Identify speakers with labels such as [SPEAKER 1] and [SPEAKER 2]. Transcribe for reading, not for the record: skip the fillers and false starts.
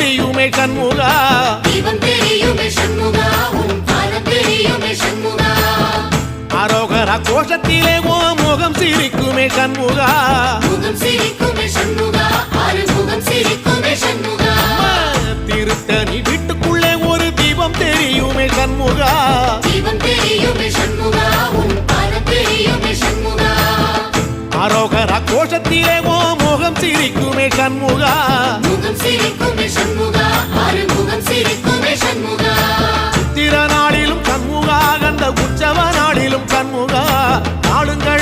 [SPEAKER 1] தெரியுமே சண்முகா,
[SPEAKER 2] தீபம் தெரியுமே சண்முகா, உன் பாதம் தெரியுமே சண்முகா.
[SPEAKER 1] அரோகரா கோஷத்திலே ஓ முகம் சிரிக்குமே சண்முகா,
[SPEAKER 2] முகம் சிரிக்குமே சண்முகா, ஆறுமுகம் சிரிக்குமே சண்முகா.
[SPEAKER 1] திருத்தணி வீட்டுக்குள்ளே ஒரு தீபம் தெரியுமே சண்முகா,
[SPEAKER 2] தீபம் தெரியுமே சண்முகா, உன் பாதம் தெரியுமே சண்முகா.
[SPEAKER 1] அரோகரா கோஷத்திலே ஓ முகம் சிரிக்குமே சண்முகா,
[SPEAKER 2] முகம் சிரிக்குமே சண்முகா, ஆறுமுகம் சிரிக்குமே சண்முகா.
[SPEAKER 1] சித்திர நாளிலும் சண்முகா, கந்த உற்சவ நாளிலும் சண்முகா, நாளுங்கள்